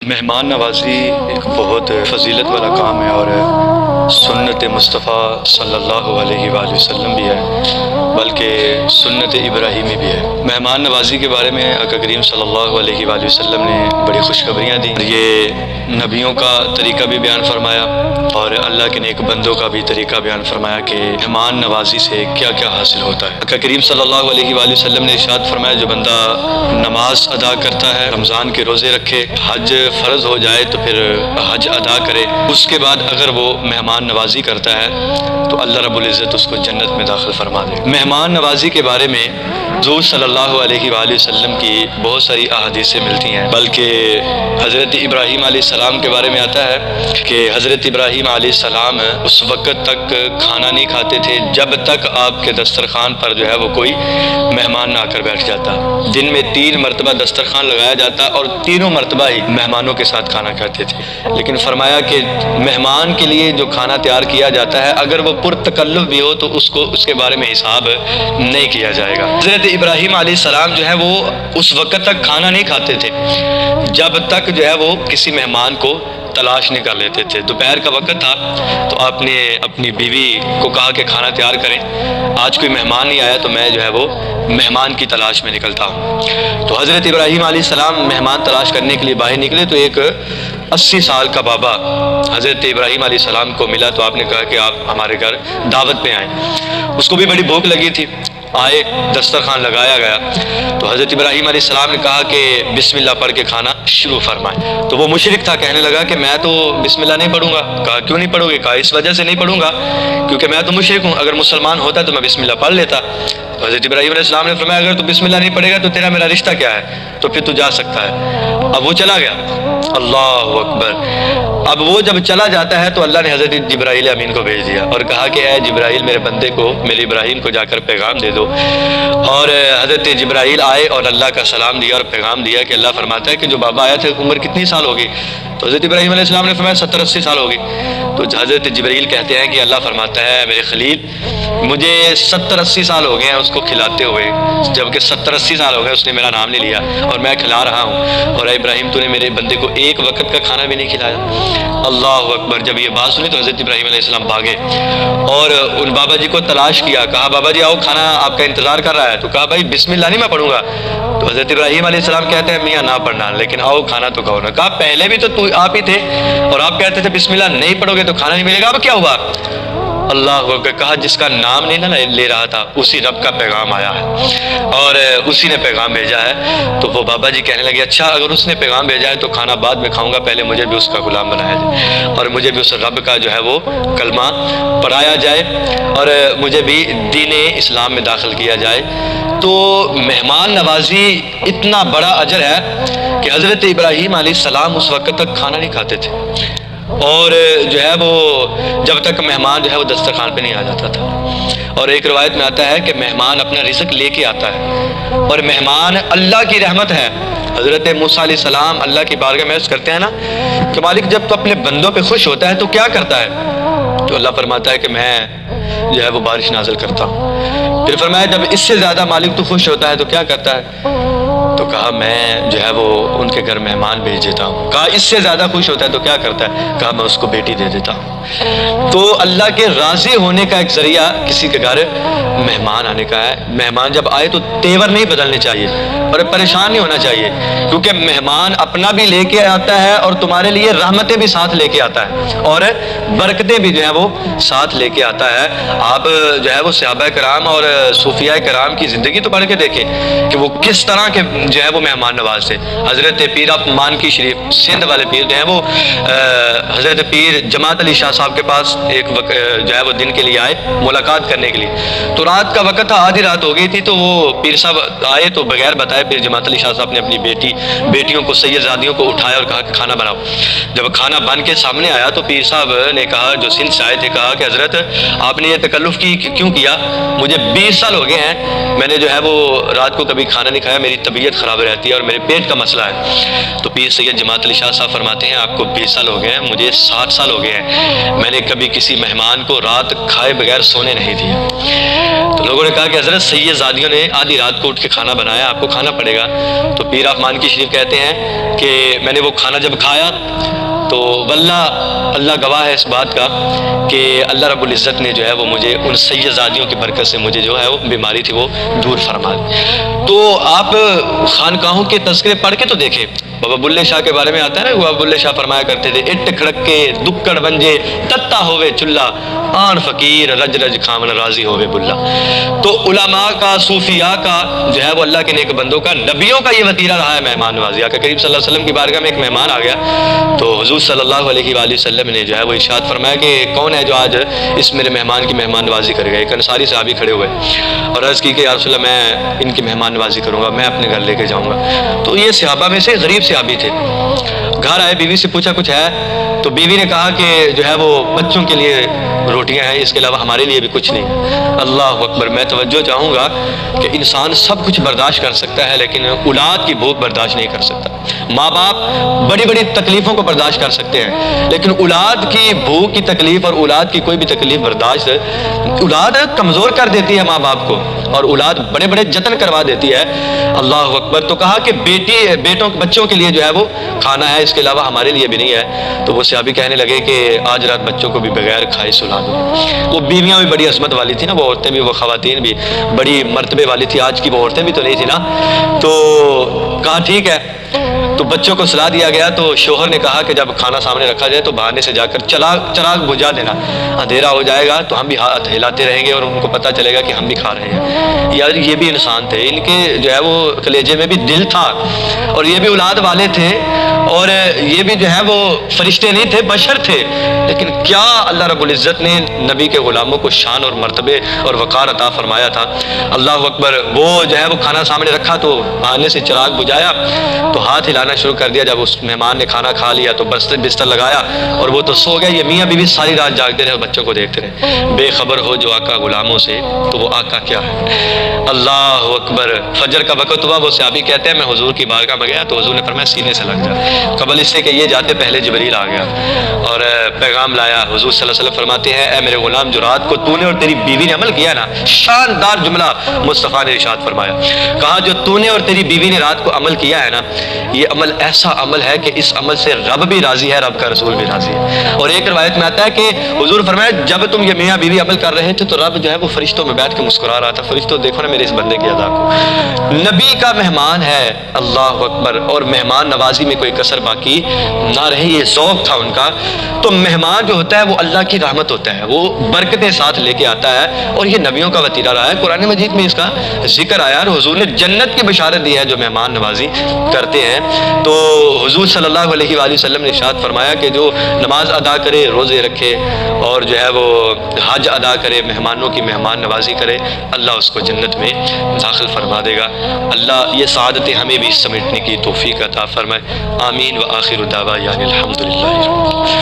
مہمان نوازی ایک بہت فضیلت والا کام ہے اور سنت مصطفیٰ صلی اللہ علیہ وآلہ وسلم بھی ہے، بلکہ سنت ابراہیمی بھی ہے۔ مہمان نوازی کے بارے میں آقا کریم صلی اللہ علیہ وآلہ وسلم نے بڑی خوشخبریاں دیں۔ یہ نبیوں کا طریقہ بھی بیان فرمایا اور اللہ کے نیک بندوں کا بھی طریقہ بیان فرمایا کہ مہمان نوازی سے کیا کیا حاصل ہوتا ہے۔ آقا کریم صلی اللہ علیہ وآلہ وسلم نے ارشاد فرمایا، جو بندہ نماز ادا کرتا ہے، رمضان کے روزے رکھے، حج فرض ہو جائے تو پھر حج ادا کرے، اس کے بعد اگر وہ مہمان نوازی کرتا ہے تو اللہ رب العزت اس کو جنت میں داخل فرما دے۔ مہمان نوازی کے بارے میں حضور صلی اللہ علیہ وآلہ وسلم کی بہت ساری احادیثیں ملتی ہیں، بلکہ حضرت ابراہیم علیہ السلام کے بارے میں آتا ہے کہ حضرت ابراہیم علیہ السلام اس وقت تک کھانا نہیں کھاتے تھے جب تک آپ کے دسترخوان پر جو ہے وہ کوئی مہمان نہ آ کر بیٹھ جاتا۔ دن میں 3 مرتبہ دسترخوان لگایا جاتا اور تینوں مرتبہ ہی مہمانوں کے ساتھ کھانا کھاتے تھے، لیکن فرمایا کہ مہمان کے لیے جو کھانا تیار کیا جاتا ہے اگر وہ پرتکلف بھی ہو تو اس کے بارے میں حساب نہیں کیا جائے گا۔ حضرت ابراہیم علیہ السلام جو ہے وہ اس وقت تک کھانا نہیں کھاتے تھے جب تک جو ہے وہ کسی مہمان کو تلاش نہیں کر لیتے تھے۔ دوپہر کا وقت تھا تو آپ نے اپنی بیوی کو کہا کہ کھانا تیار کریں، آج کوئی مہمان نہیں آیا تو میں جو ہے وہ مہمان کی تلاش میں نکلتا ہوں۔ تو حضرت ابراہیم علیہ السلام مہمان تلاش کرنے کے لیے باہر نکلے تو ایک 80 سال کا بابا حضرت ابراہیم علیہ السلام کو ملا، تو آپ نے کہا کہ آپ ہمارے گھر دعوت پہ آئیں۔ اس کو بھی بڑی بھوک لگی تھی، آئے، دسترخوان لگایا گیا تو حضرت ابراہیم علیہ السلام نے کہا کہ بسم اللہ پڑھ کے کھانا شروع فرمائیں۔ تو وہ مشرک تھا، کہنے لگا کہ میں تو بسم اللہ نہیں پڑھوں گا۔ کہا کیوں نہیں پڑھو گے؟ کہا اس وجہ سے نہیں پڑھوں گا کیونکہ میں تو مشرک ہوں، اگر مسلمان ہوتا تو میں بسم اللہ پڑھ لیتا۔ تو حضرت ابراہیم علیہ السلام نے فرمایا اگر تو بسم اللہ نہیں پڑھے گا تو تیرا میرا رشتہ کیا ہے، تو پھر تو جا سکتا ہے۔ اب وہ چلا گیا، اللہ اکبر۔ اب وہ جب چلا جاتا ہے تو اللہ نے حضرت جبرائیل امین کو بھیج دیا اور کہا کہ اے جبرائیل میرے بندے کو، میرے ابراہیم کو جا کر پیغام دے دو۔ اور حضرت جبرائیل آئے اور اللہ کا سلام دیا اور پیغام دیا کہ اللہ فرماتا ہے کہ جو بابا آیا تھا عمر کتنی سال ہوگی؟ تو حضرت ابراہیم علیہ السلام نے فرمایا 70-80 سال ہوگی۔ تو حضرت جبرائیل کہتے ہیں کہ اللہ فرماتا ہے میرے خلیل مجھے 70-80 سال ہو گئے ہیں اس کو کھلاتے ہوئے، جبکہ 70-80 سال ہو گئے اس نے میرا نام نہیں لیا اور میں کھلا رہا ہوں، اور اے ابراہیم تو نے میرے بندے کو ایک وقت کا کھانا بھی نہیں کھلایا۔ اللہ اکبر۔ جب یہ بات سنی تو حضرت ابراہیم علیہ السلام بھاگے اور ان بابا جی کو تلاش کیا، کہا بابا جی آؤ کھانا آپ کا انتظار کر رہا ہے۔ تو کہا بھائی بسم اللہ نہیں میں پڑھوں گا۔ تو حضرت ابراہیم علیہ السلام کہتے ہیں میاں نہ پڑھنا لیکن آؤ کھانا تو کھاؤ نا۔ کہا پہلے بھی تو آپ ہی تھے اور آپ کہتے تھے بسم اللہ نہیں پڑھو گے تو کھانا نہیں ملے گا، اب کیا ہوا؟ اللہ اکبر۔ کہا جس کا نام نہیں نہ لے رہا تھا اسی رب کا پیغام آیا ہے اور اسی نے پیغام بھیجا ہے۔ تو وہ بابا جی کہنے لگے اچھا اگر اس نے پیغام بھیجا ہے تو کھانا بعد میں کھاؤں گا، پہلے مجھے بھی اس کا غلام بنایا جائے اور مجھے بھی اس رب کا جو ہے وہ کلمہ پڑھایا جائے اور مجھے بھی دین اسلام میں داخل کیا جائے۔ تو مہمان نوازی اتنا بڑا اجر ہے کہ حضرت ابراہیم علیہ السلام اس وقت تک کھانا نہیں کھاتے تھے اور جو ہے وہ جب تک مہمان جو ہے وہ دسترخوان پہ نہیں آ جاتا تھا۔ اور ایک روایت میں آتا ہے کہ مہمان اپنا رزق لے کے آتا ہے اور مہمان اللہ کی رحمت ہے۔ حضرت موسیٰ علیہ السلام اللہ کی بارگاہ میں عرض کرتے ہیں نا کہ مالک جب تو اپنے بندوں پہ خوش ہوتا ہے تو کیا کرتا ہے؟ تو اللہ فرماتا ہے کہ میں جو ہے وہ بارش نازل کرتا ہوں۔ پھر فرمایا جب اس سے زیادہ مالک تو خوش ہوتا ہے تو کیا کرتا ہے؟ تو کہا میں جو ہے وہ ان کے گھر مہمان بھیج دیتا ہوں۔ کہا اس سے زیادہ خوش ہوتا ہے تو کیا کرتا ہے؟ کہا میں اس کو بیٹی دے دیتا ہوں۔ تو اللہ کے راضی ہونے کا ایک ذریعہ کسی کے گھر مہمان آنے کا ہے۔ مہمان جب آئے تو تیور نہیں بدلنے چاہیے اور پریشان نہیں ہونا چاہیے، کیونکہ مہمان اپنا بھی لے کے آتا ہے اور تمہارے لیے رحمتیں بھی ساتھ لے کے آتا ہے اور برکتیں بھی جو ہے وہ ساتھ لے کے آتا ہے۔ آپ جو ہے وہ صحابہ کرام اور صوفیاء کرام کی زندگی تو پڑھ کے دیکھیں کہ وہ کس طرح کے جو ہے وہ مہمان نواز تھے۔ حضرت پیر مانکی شریف سندھ والے پیر جو ہیں وہ حضرت پیر جماعت علی شاہ صاحب کے پاس ایک وقت جو ہے وہ دن کے لیے آئے ملاقات کرنے کے لیے، تو رات کا وقت تھا، آدھی رات ہو گئی تھی، تو وہ پیر صاحب آئے تو بغیر بتائے پیر جماعت علی شاہ صاحب نے اپنی بیٹیوں کو سیدزادیوں کو اٹھایا اور کہا کہ کھانا بناؤ۔ جب کھانا بن کے سامنے آیا تو پیر صاحب نے کہا جو سندھ سے آئے تھے، کہا کہ حضرت آپ نے یہ تکلف کیوں کیا؟ مجھے 20 سال ہو گئے ہیں، میں نے جو ہے وہ رات کو کبھی کھانا نہیں کھایا، میری طبیعت طبیعت خراب رہتی ہے اور میرے پیٹ کا مسئلہ ہے۔ تو پیر سید جماعت علی شاہ صاحب فرماتے ہیں آپ کو 20 سال ہو گئے ہیں، مجھے 60 سال ہو گئے ہیں، میں نے کبھی کسی مہمان کو رات کھائے بغیر سونے نہیں دیا۔ تو لوگوں نے کہا کہ حضرت سید زادیوں نے آدھی رات کو اٹھ کے کھانا بنایا، آپ کو کھانا پڑے گا۔ تو پیر آف مانکی شریف کہتے ہیں کہ میں نے وہ کھانا جب کھایا تو واللہ اللہ گواہ ہے اس بات کا کہ اللہ رب العزت نے جو ہے وہ مجھے ان سید زادیوں کی برکت سے مجھے جو ہے وہ بیماری تھی وہ دور فرما دی۔ تو آپ خانقاہوں کے تذکرے پڑھ کے تو دیکھیں، بابا بلے شاہ کے بارے میں آتا ہے نا، بابا بلے شاہ فرمایا کرتے تھے اٹ کھڑک کے دکڑ بنجے تتا ہوئے چلا آن فقیر رج رج کھامن راضی ہوئے بلا۔ تو علماء کا، صوفیاء کا جو ہے وہ اللہ کے نیک بندوں کا، نبیوں کا یہ وتیرہ رہا ہے مہمان نوازی۔ آقا کریم صلی اللہ علیہ وسلم کی بارگاہ میں ایک مہمان آ گیا تو حضور صلی اللہ علیہ وآلہ وسلم نے جو ہے وہ ارشاد فرمایا کہ کون ہے جو آج اس میرے مہمان کی مہمان نوازی کرے گا؟ ایک انصاری صحابی کھڑے ہوئے اور عرض کی کہ یا رسول اللہ میں ان کی مہمان نوازی کروں گا، میں اپنے گھر لے کے جاؤں گا۔ تو یہ صحابہ میں سے غریب صحابی تھے، گھر آئے، بیوی سے پوچھا کچھ ہے؟ تو بیوی نے کہا کہ جو ہے وہ بچوں کے لیے روٹیاں ہیں، اس کے علاوہ ہمارے لیے بھی کچھ نہیں۔ اللہ اکبر! میں توجہ چاہوں گا کہ انسان سب کچھ برداشت کر سکتا ہے لیکن اولاد کی بھوک برداشت نہیں کر سکتا۔ ماں باپ بڑی بڑی تکلیفوں کو برداشت کر سکتے ہیں لیکن اولاد کی بھوک کی تکلیف اور اولاد کی کوئی بھی تکلیف برداشت، اولاد کمزور کر دیتی ہے ماں باپ کو اور اولاد بڑے بڑے جتن کروا دیتی ہے۔ اللہ اکبر! تو کہا کہ بچوں کے لیے جو ہے وہ کھانا ہے، اس کے علاوہ ہمارے لیے بھی نہیں ہے۔ تو وہ صحابی کہنے لگے کہ آج رات بچوں کو بھی بغیر کھائے سلا دو۔ وہ بیویاں بھی بڑی عظمت والی تھی نا، وہ عورتیں بھی، وہ خواتین بھی بڑی مرتبے والی تھی، آج کی وہ عورتیں بھی تو نہیں تھی نا۔ تو کہا ٹھیک ہے، تو بچوں کو سلا دیا گیا۔ تو شوہر نے کہا کہ جب کھانا سامنے رکھا جائے تو بہانے سے جا کر چراغ بجھا دینا، اندھیرا ہو جائے گا تو ہم بھی ہاتھ ہلاتے رہیں گے اور ان کو پتہ چلے گا کہ ہم بھی کھا رہے ہیں۔ یار یہ بھی انسان تھے، ان کے جو ہے وہ کلیجے میں بھی دل تھا اور یہ بھی اولاد والے تھے اور یہ بھی جو ہے وہ فرشتے نہیں تھے، بشر تھے، لیکن کیا اللہ رب العزت نے نبی کے غلاموں کو شان اور مرتبے اور وقار عطا فرمایا تھا۔ اللہ اکبر! وہ جو ہے وہ کھانا سامنے رکھا تو بہانے سے چراغ بجھایا تو ہاتھ ہلانا شروع کر دیا۔ جب اس مہمان نے کھانا کھا لیا تو بستر لگایا اور وہ تو سو گیا۔ یہ میاں بیوی ساری رات جاگتے رہے اور بچوں کو دیکھتے رہے۔ بے خبر ہو جو آقا غلاموں سے تو وہ آقا کیا ہے۔ اللہ اکبر! فجر کا وقت ہوا، وہ صحابی کہتے ہیں میں حضور کی بارگاہ میں گیا تو حضور نے فرمایا سینے سے لگ جا۔ قبل اس سے کہ یہ جاتے پہلے جبریل آ گیا اور پیغام لایا۔ حضور صلی اللہ علیہ وسلم فرماتے ہیں اے میرے غلام، جو رات کو تو نے اور تیری بیوی نے عمل کیا نا، شاندار جملہ مصطفیٰ نے ارشاد فرمایا، کہا جو تو نے اور تیری بیوی نے رات کو عمل کیا ہے نا، یہ عمل ایسا عمل ہے کہ اس عمل سے رب بھی راضی ہے، رب کا رسول بھی راضی ہے۔ اور ایک روایت میں آتا ہے کہ حضور فرمایا جب تم یہ میاں بیوی عمل کر رہے تھے تو رب جو ہے وہ فرشتوں میں بیٹھ کے مسکرا رہا تھا، فرشتوں دیکھو نا میرے اس بندے کی ادا کو، نبی کا مہمان ہے۔ اللہ اکبر! اور مہمان نوازی میں کوئی کسر باقی نہ رہی، یہ ذوق تھا ان کا۔ تو مہمان جو ہوتا ہے وہ اللہ کی رحمت ہوتا ہے، وہ برکتیں ساتھ لے کے آتا ہے اور یہ نبیوں کا وتیرہ رہا ہے۔ قرآن مجید میں اس کا ذکر آیا اور حضور نے جنت کی بشارت دی ہے جو مہمان نوازی کرتے ہیں۔ تو حضور صلی اللہ علیہ وآلہ وسلم نے ارشاد فرمایا کہ جو نماز ادا کرے، روزے رکھے اور جو ہے وہ حج ادا کرے، مہمانوں کی مہمان نوازی کرے، اللہ اس کو جنت میں داخل فرما دے گا۔ اللہ یہ سعادتیں ہمیں بھی سمیٹنے کی توفیق عطا فرمائے۔ آمین و آخر دعوانا الحمدللہ۔